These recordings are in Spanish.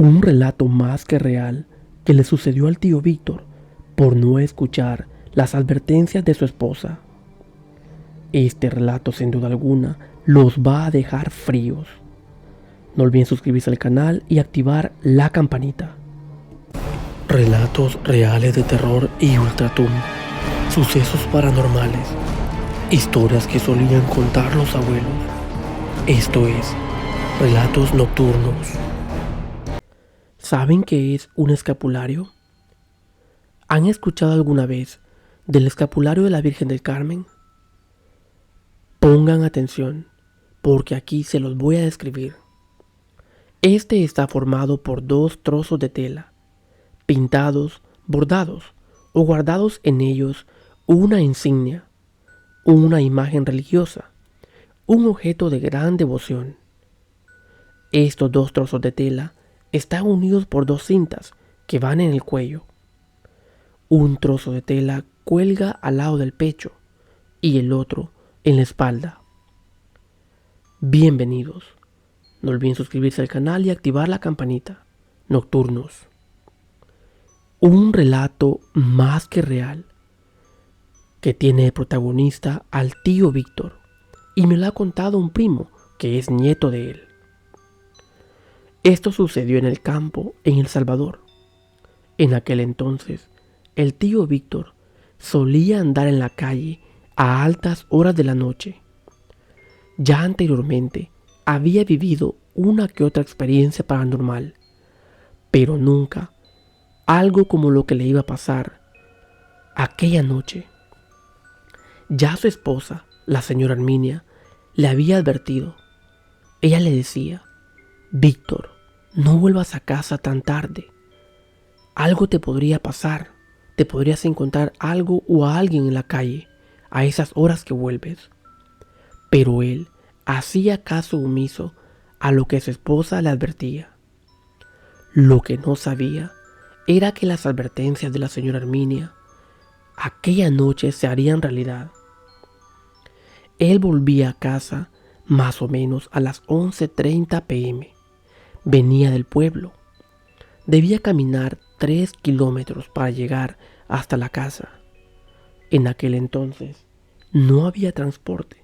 Un relato más que real que le sucedió al tío Víctor por no escuchar las advertencias de su esposa. Este relato sin duda alguna los va a dejar fríos. No olviden suscribirse al canal y activar la campanita. Relatos reales de terror y ultratum. Sucesos paranormales. Historias que solían contar los abuelos. Esto es Relatos Nocturnos. ¿Saben qué es un escapulario? ¿Han escuchado alguna vez del escapulario de la Virgen del Carmen? Pongan atención, porque aquí se los voy a describir. Este está formado por dos trozos de tela, pintados, bordados o guardados en ellos una insignia, una imagen religiosa, un objeto de gran devoción. Estos dos trozos de tela están unidos por dos cintas que van en el cuello. Un trozo de tela cuelga al lado del pecho y el otro en la espalda. Bienvenidos. No olviden suscribirse al canal y activar la campanita. Nocturnos. Un relato más que real que tiene de protagonista al tío Víctor y me lo ha contado un primo que es nieto de él. Esto sucedió en el campo en El Salvador. En aquel entonces, el tío Víctor solía andar en la calle a altas horas de la noche. Ya anteriormente había vivido una que otra experiencia paranormal, pero nunca algo como lo que le iba a pasar aquella noche. Ya su esposa, la señora Herminia, le había advertido. Ella le decía: Víctor, no vuelvas a casa tan tarde. Algo te podría pasar. Te podrías encontrar algo o a alguien en la calle a esas horas que vuelves. Pero él hacía caso omiso a lo que su esposa le advertía. Lo que no sabía era que las advertencias de la señora Herminia aquella noche se harían realidad. Él volvía a casa más o menos a las 11:30 p.m. Venía del pueblo. Debía caminar 3 kilómetros para llegar hasta la casa. En aquel entonces no había transporte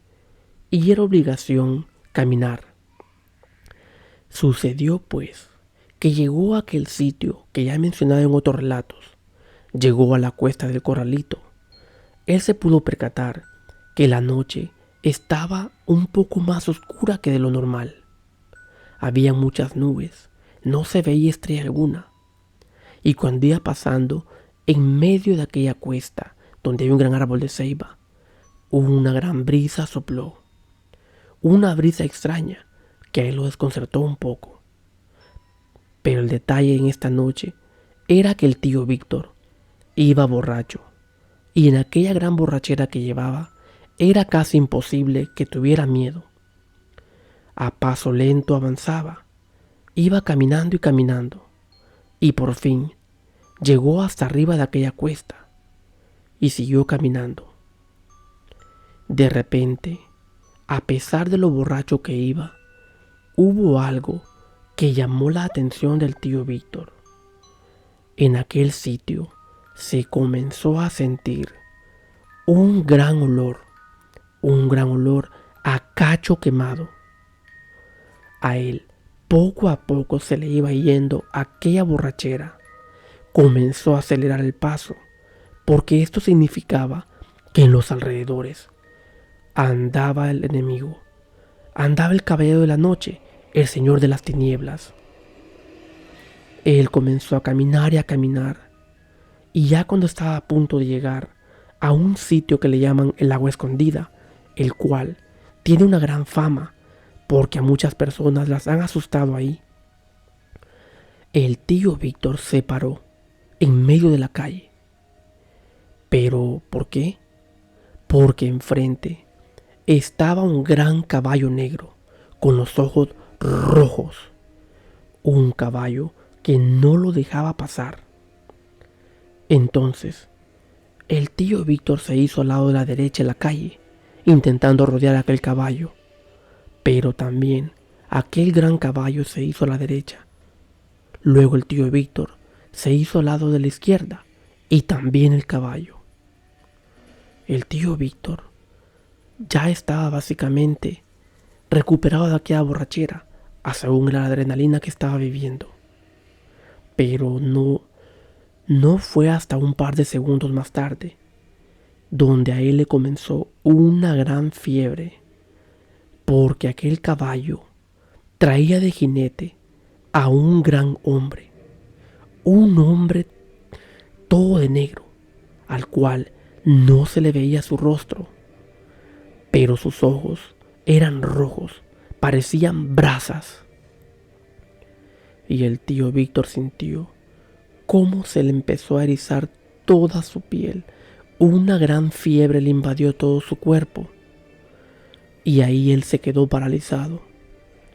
y era obligación caminar. Sucedió pues que llegó a aquel sitio que ya he mencionado en otros relatos. Llegó a la cuesta del Corralito. Él se pudo percatar que la noche estaba un poco más oscura que de lo normal. Había muchas nubes, no se veía estrella alguna. Y cuando iba pasando en medio de aquella cuesta donde había un gran árbol de ceiba, una gran brisa sopló. Una brisa extraña que a él lo desconcertó un poco. Pero el detalle en esta noche era que el tío Víctor iba borracho, y en aquella gran borrachera que llevaba era casi imposible que tuviera miedo. A paso lento avanzaba, iba caminando y caminando, y por fin llegó hasta arriba de aquella cuesta y siguió caminando. De repente, a pesar de lo borracho que iba, hubo algo que llamó la atención del tío Víctor. En aquel sitio se comenzó a sentir un gran olor a cacho quemado. A él poco a poco se le iba yendo aquella borrachera. Comenzó a acelerar el paso, porque esto significaba que en los alrededores andaba el enemigo, andaba el caballero de la noche, el señor de las tinieblas. Él comenzó a caminar y a caminar, y ya cuando estaba a punto de llegar a un sitio que le llaman el Agua Escondida, el cual tiene una gran fama, porque a muchas personas las han asustado ahí, el tío Víctor se paró en medio de la calle. ¿Pero por qué? Porque enfrente estaba un gran caballo negro con los ojos rojos. Un caballo que no lo dejaba pasar. Entonces, el tío Víctor se hizo al lado de la derecha de la calle, intentando rodear a aquel caballo. Pero también aquel gran caballo se hizo a la derecha. Luego el tío Víctor se hizo al lado de la izquierda y también el caballo. El tío Víctor ya estaba básicamente recuperado de aquella borrachera, según la adrenalina que estaba viviendo. Pero no fue hasta un par de segundos más tarde donde a él le comenzó una gran fiebre, porque aquel caballo traía de jinete a un gran hombre, un hombre todo de negro, al cual no se le veía su rostro, pero sus ojos eran rojos, parecían brasas. Y el tío Víctor sintió cómo se le empezó a erizar toda su piel. Una gran fiebre le invadió todo su cuerpo. Y ahí él se quedó paralizado.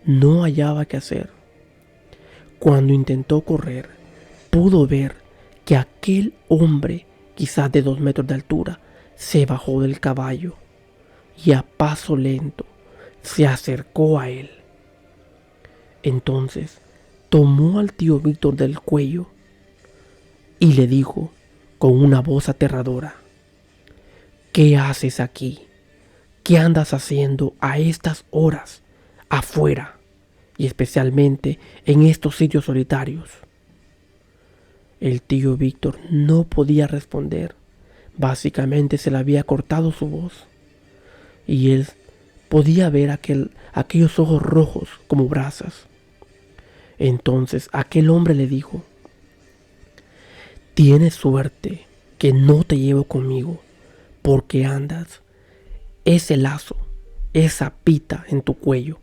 No hallaba qué hacer. Cuando intentó correr, pudo ver que aquel hombre, quizás de 2 metros de altura, se bajó del caballo y a paso lento se acercó a él. Entonces tomó al tío Víctor del cuello y le dijo con una voz aterradora: ¿qué haces aquí? ¿Qué andas haciendo a estas horas afuera y especialmente en estos sitios solitarios? El tío Víctor no podía responder. Básicamente se le había cortado su voz y él podía ver aquellos ojos rojos como brasas. Entonces aquel hombre le dijo: tienes suerte que no te llevo conmigo, porque andas ese lazo, esa pita en tu cuello.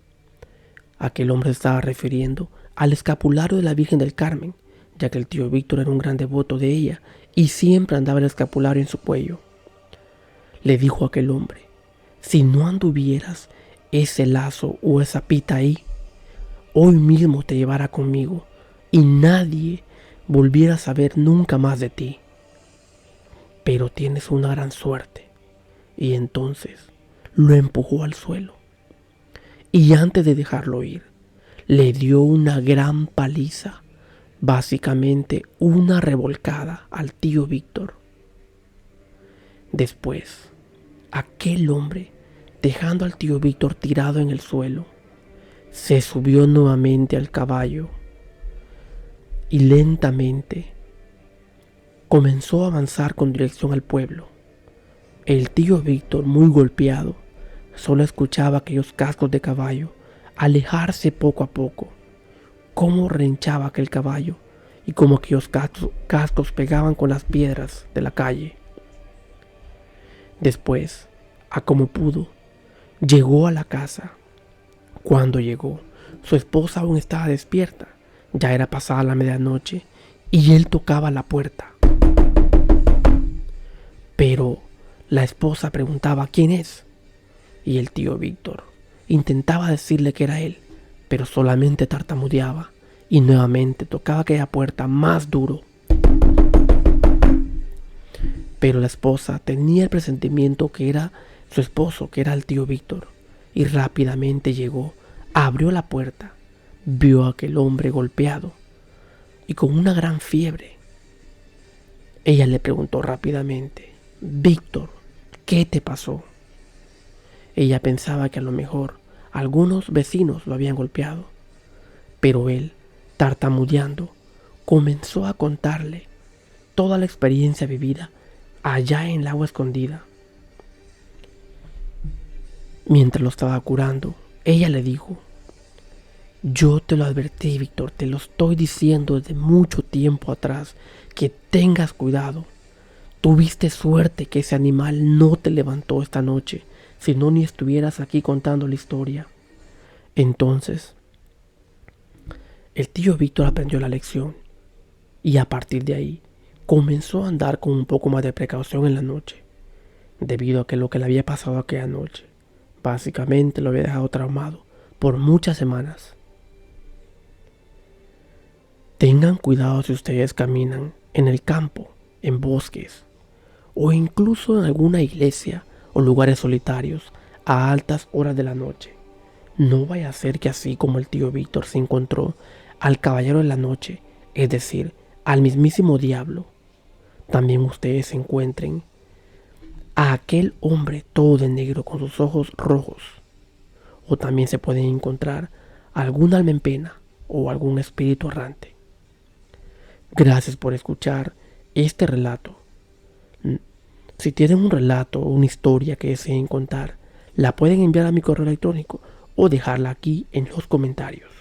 Aquel hombre se estaba refiriendo al escapulario de la Virgen del Carmen, ya que el tío Víctor era un gran devoto de ella y siempre andaba el escapulario en su cuello. Le dijo a aquel hombre: si no anduvieras ese lazo o esa pita ahí, hoy mismo te llevara conmigo y nadie volviera a saber nunca más de ti. Pero tienes una gran suerte. Y entonces lo empujó al suelo. Y antes de dejarlo ir, le dio una gran paliza, básicamente una revolcada al tío Víctor. Después, aquel hombre, dejando al tío Víctor tirado en el suelo, se subió nuevamente al caballo y lentamente comenzó a avanzar con dirección al pueblo. El tío Víctor, muy golpeado, solo escuchaba aquellos cascos de caballo alejarse poco a poco, cómo renchaba aquel caballo y cómo aquellos cascos pegaban con las piedras de la calle. Después, a como pudo, llegó a la casa. Cuando llegó, su esposa aún estaba despierta. Ya era pasada la medianoche y él tocaba la puerta. Pero la esposa preguntaba: ¿quién es? Y el tío Víctor intentaba decirle que era él, pero solamente tartamudeaba y nuevamente tocaba aquella puerta más duro. Pero la esposa tenía el presentimiento que era su esposo, que era el tío Víctor, y rápidamente llegó, abrió la puerta, vio a aquel hombre golpeado y con una gran fiebre. Ella le preguntó rápidamente: Víctor, ¿qué te pasó? Ella pensaba que a lo mejor algunos vecinos lo habían golpeado, pero él, tartamudeando, comenzó a contarle toda la experiencia vivida allá en el agua escondida. Mientras lo estaba curando, ella le dijo: yo te lo advertí, Víctor, te lo estoy diciendo desde mucho tiempo atrás, que tengas cuidado. Tuviste suerte que ese animal no te levantó esta noche, si no ni estuvieras aquí contando la historia. Entonces, el tío Víctor aprendió la lección y a partir de ahí comenzó a andar con un poco más de precaución en la noche, debido a que lo que le había pasado aquella noche básicamente lo había dejado traumado por muchas semanas. Tengan cuidado si ustedes caminan en el campo, en bosques o incluso en alguna iglesia o lugares solitarios a altas horas de la noche. No vaya a ser que así como el tío Víctor se encontró al caballero de la noche es decir, al mismísimo diablo, también ustedes se encuentren a aquel hombre todo de negro con sus ojos rojos, o también se pueden encontrar algún alma en pena o algún espíritu errante. Gracias por escuchar este relato. Si tienen un relato o una historia que deseen contar, la pueden enviar a mi correo electrónico o dejarla aquí en los comentarios.